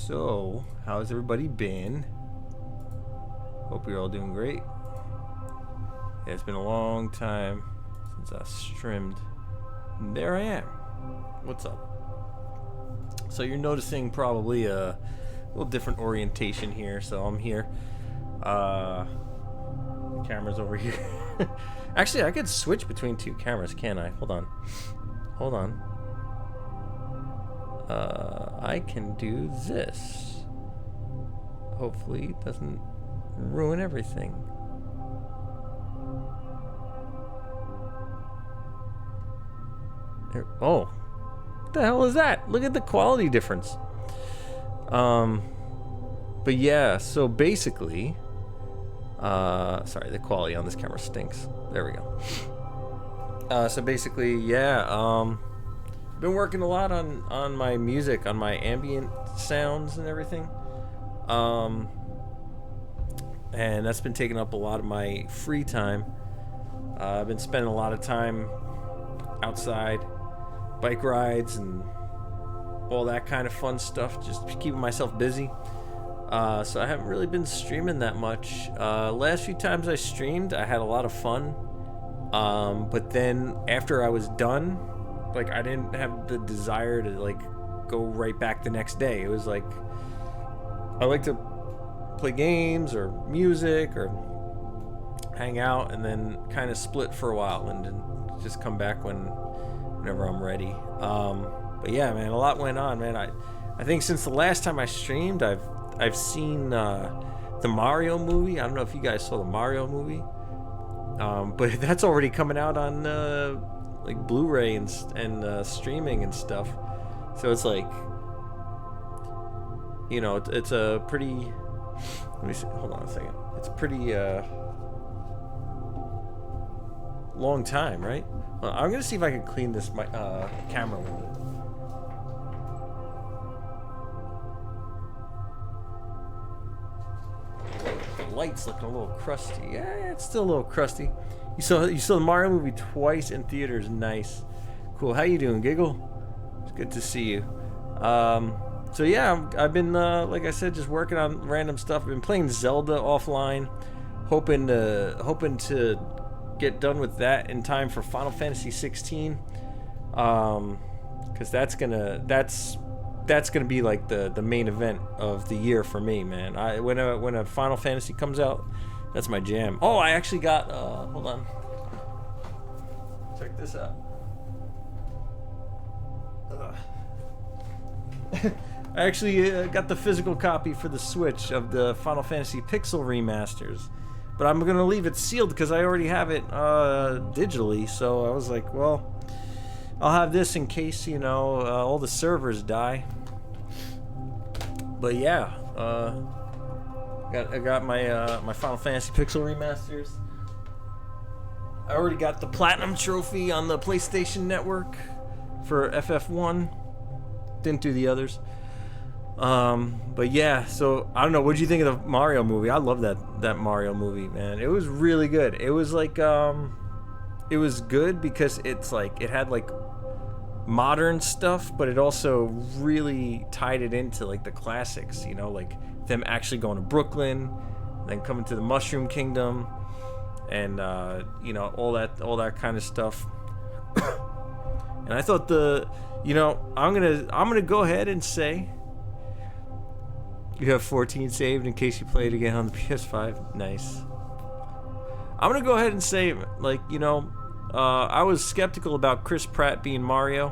So, how's everybody been? Hope you're all doing great. Yeah, it's been a long time since I streamed. And there I am. What's up? So you're noticing probably a little different orientation here. So I'm here. The camera's over here. Actually, I could switch between two cameras, can't I? Hold on. Hold on. I can do this. Hopefully it doesn't ruin everything. There, oh, what the hell is that? Look at the quality difference. But yeah, so basically, sorry, the quality on this camera stinks. There we go. So basically, yeah, been working a lot on my music, on my ambient sounds and everything. And that's been taking up a lot of my free time. I've been spending a lot of time outside, bike rides and all that kind of fun stuff, just keeping myself busy. So I haven't really been streaming that much. Last few times I streamed, I had a lot of fun. But then after I was done, like, I didn't have the desire to like go right back the next day. It was like I like to play games or music or hang out and then kind of split for a while and then just come back whenever I'm ready. But yeah, man, a lot went on, man. I think since the last time I streamed, I've seen the Mario movie. I don't know if you guys saw the Mario movie, but that's already coming out on like Blu-ray and streaming and stuff. So it's like, you know, it's a pretty. Let me see. Hold on a second. It's a pretty long time, right? Well, I'm gonna see if I can clean this camera a little bit. The light's looking a little crusty. Yeah, it's still a little crusty. You saw the Mario movie twice in theaters. Nice, cool. How you doing, Giggle? It's good to see you. So yeah, I've been like I said, just working on random stuff. I've been playing Zelda offline, hoping to get done with that in time for Final Fantasy 16. Because that's gonna be like the main event of the year for me, man. When a Final Fantasy comes out, that's my jam. Oh, I actually got hold on. Check this out. I actually got the physical copy for the Switch of the Final Fantasy Pixel remasters, but I'm gonna leave it sealed because I already have it digitally. So I was like, well, I'll have this in case, you know, all the servers die. But yeah, I got my Final Fantasy Pixel remasters. I already got the Platinum Trophy on the PlayStation Network for FF1. Didn't do the others. But yeah, so I don't know. What'd you think of the Mario movie? I love that Mario movie, man. It was really good. It was like it was good because it's like it had like modern stuff, but it also really tied it into like the classics. You know, like them actually going to Brooklyn, then coming to the Mushroom Kingdom, and you know, all that kind of stuff. And I thought I'm gonna go ahead and say you have 14 saved in case you play it again on the PS5. Nice. I'm gonna go ahead and say, like, you know, I was skeptical about Chris Pratt being Mario,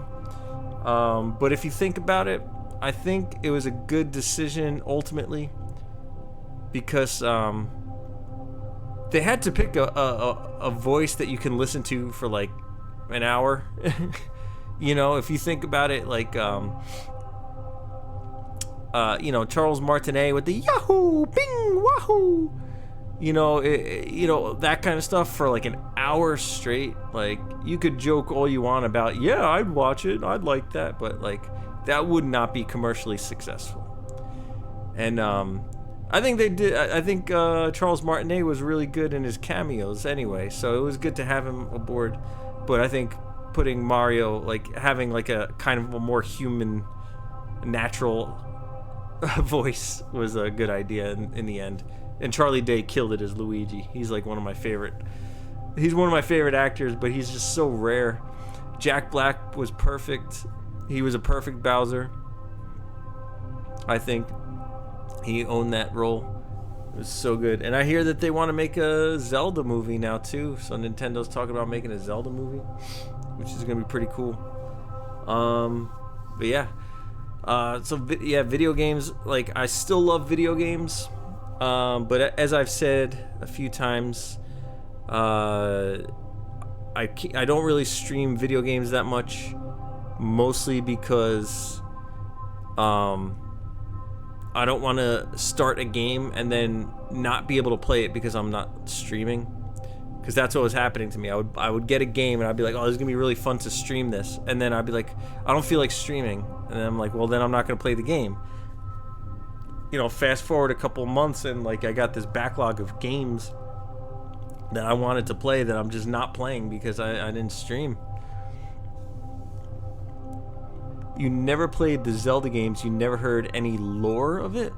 but if you think about it, I think it was a good decision ultimately because they had to pick a voice that you can listen to for like an hour. You know, if you think about it, like, you know, Charles Martinet with the Yahoo, Bing, Wahoo, you know, that kind of stuff for like an hour straight. Like, you could joke all you want about, yeah, I'd watch it, I'd like that, but like, that would not be commercially successful. And I think they did. I think Charles Martinet was really good in his cameos anyway, so it was good to have him aboard. But I think putting Mario, like having like a kind of a more human, natural voice was a good idea in the end. And Charlie Day killed it as Luigi. He's like one of my favorite. He's one of my favorite actors, but he's just so rare. Jack Black was perfect. He was a perfect Bowser. I think he owned that role. It was so good. And I hear that they want to make a Zelda movie now too. So Nintendo's talking about making a Zelda movie, which is gonna be pretty cool. But yeah. Video games. Like, I still love video games. But as I've said a few times, I don't really stream video games that much, mostly because I don't want to start a game and then not be able to play it because I'm not streaming. Because that's what was happening to me. I would get a game and I'd be like, oh, this is gonna be really fun to stream this, and then I'd be like, I don't feel like streaming, and then I'm like, well, then I'm not gonna play the game. You know, fast forward a couple months and like I got this backlog of games that I wanted to play that I'm just not playing because I didn't stream. You never played the Zelda games, you never heard any lore of it?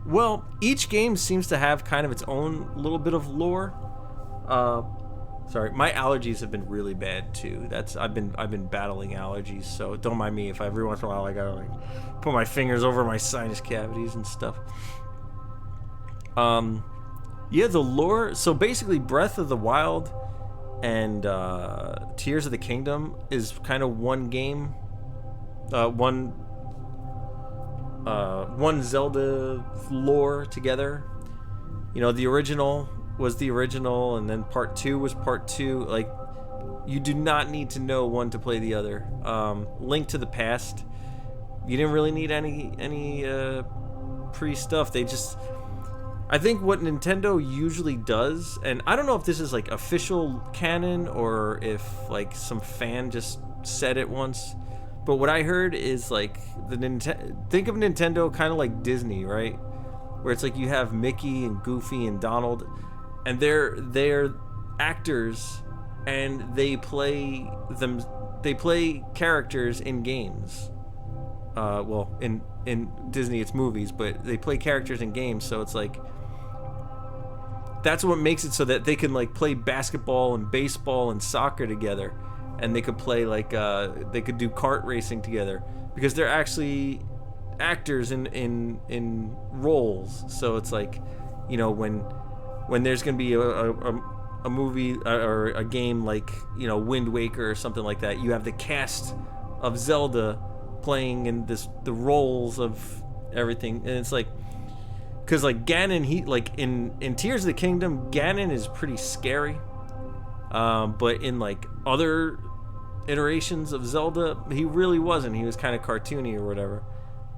Well, each game seems to have kind of its own little bit of lore. Sorry, my allergies have been really bad too. I've been battling allergies, so don't mind me if every once in a while I gotta like put my fingers over my sinus cavities and stuff. Yeah, the lore. So basically, Breath of the Wild and Tears of the Kingdom is kind of one game, one Zelda lore together. You know, the original was the original, and then part 2 was part 2. Like, you do not need to know one to play the other. Link to the Past, you didn't really need any pre-stuff. They just, I think what Nintendo usually does, and I don't know if this is like official canon or if like some fan just said it once, but what I heard is like think of Nintendo kind of like Disney, right? Where it's like you have Mickey and Goofy and Donald, and they're actors, and they play characters in games. Well, in Disney it's movies, but they play characters in games, so it's like that's what makes it so that they can like play basketball and baseball and soccer together, and they could play like they could do kart racing together because they're actually actors in roles. So it's like, you know, when there's gonna be a movie or a game like, you know, Wind Waker or something like that, you have the cast of Zelda playing in the roles of everything, and it's like, because like Ganon, he like in Tears of the Kingdom, Ganon is pretty scary, but in like other iterations of Zelda, he really wasn't. He was kind of cartoony or whatever.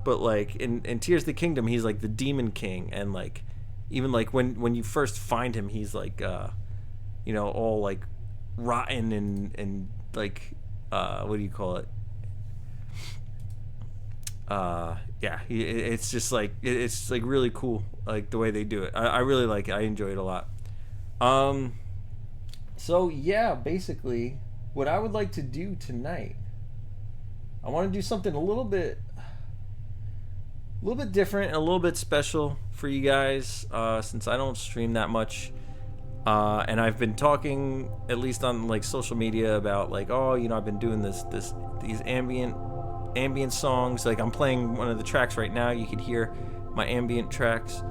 But like in Tears of the Kingdom, he's like the Demon King, and like even like when you first find him, he's like you know, all like rotten and like what do you call it? Yeah, it's just like it's like really cool, like the way they do it. I really like it. I enjoy it a lot. So yeah, basically what I would like to do tonight, I want to do something a little bit different and a little bit special for you guys, since I don't stream that much, and I've been talking, at least on like social media, about like, oh, you know, I've been doing these ambient songs. Like, I'm playing one of the tracks right now. You can hear my ambient tracks,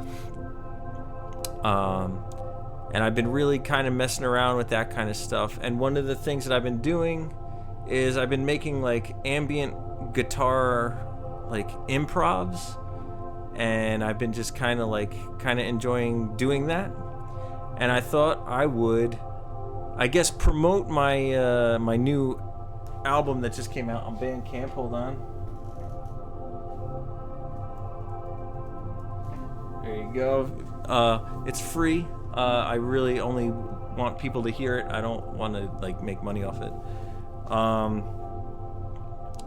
and I've been really kind of messing around with that kind of stuff. And one of the things that I've been doing is I've been making like ambient guitar like improvs, and I've been just kind of enjoying doing that. And I thought I would, I guess, promote my my new album that just came out on Bandcamp. Hold on. There you go. It's free. I really only want people to hear it. I don't want to like make money off it.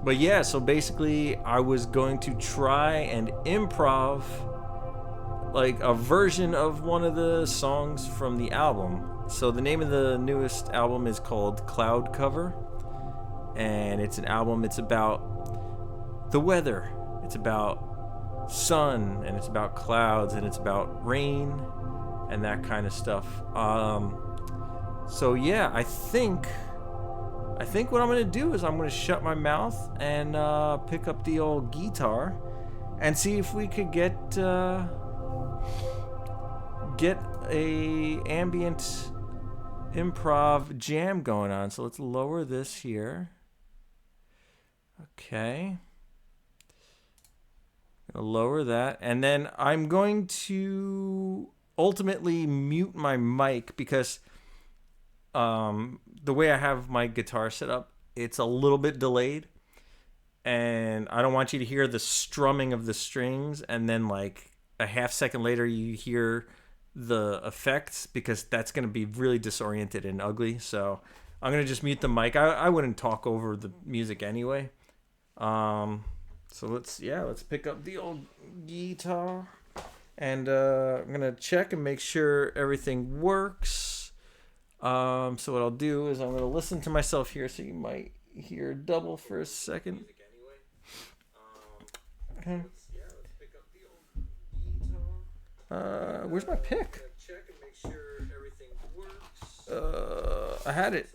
But yeah, so basically I was going to try and improv like a version of one of the songs from the album. So the name of the newest album is called Cloud Cover, and it's an album, it's about the weather. It's about sun, and it's about clouds, and it's about rain and that kind of stuff. So yeah, I think what I'm gonna do is I'm gonna shut my mouth and pick up the old guitar and see if we could get a ambient improv jam going on. So let's lower this here. Okay. Gonna lower that, and then I'm going to ultimately mute my mic because the way I have my guitar set up, it's a little bit delayed, and I don't want you to hear the strumming of the strings and then like a half second later you hear the effects, because that's going to be really disoriented and ugly. So I'm going to just mute the mic. I wouldn't talk over the music anyway. So let's pick up the old guitar, and I'm going to check and make sure everything works. So what I'll do is I'm going to listen to myself here, so you might hear double for a second. Okay. Where's my pick? I had it.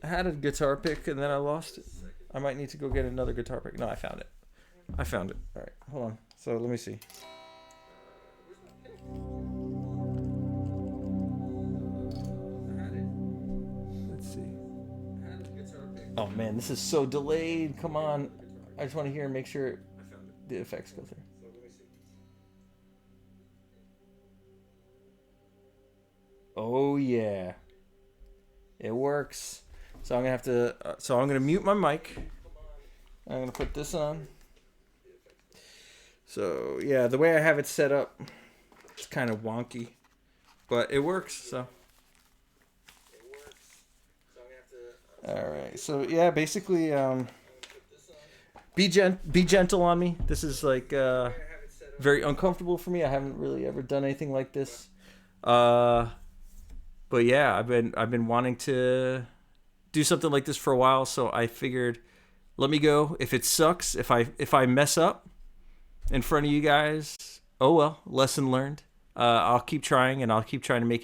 I had a guitar pick and then I lost it. I might need to go get another guitar pick. No, I found it. All right, hold on. So let me see. Let's see. Oh man, this is so delayed. Come on. I just want to hear and make sure the effects go through. Oh yeah, it works. So I'm gonna have to. So I'm gonna mute my mic. I'm gonna put this on. So yeah, the way I have it set up, it's kind of wonky, but it works. So. All right. So yeah, basically, be gentle on me. This is like very uncomfortable for me. I haven't really ever done anything like this. But yeah, I've been wanting to do something like this for a while, so I figured, let me go. If it sucks, if I mess up in front of you guys, oh well, lesson learned. I'll keep trying, and I'll keep trying to make it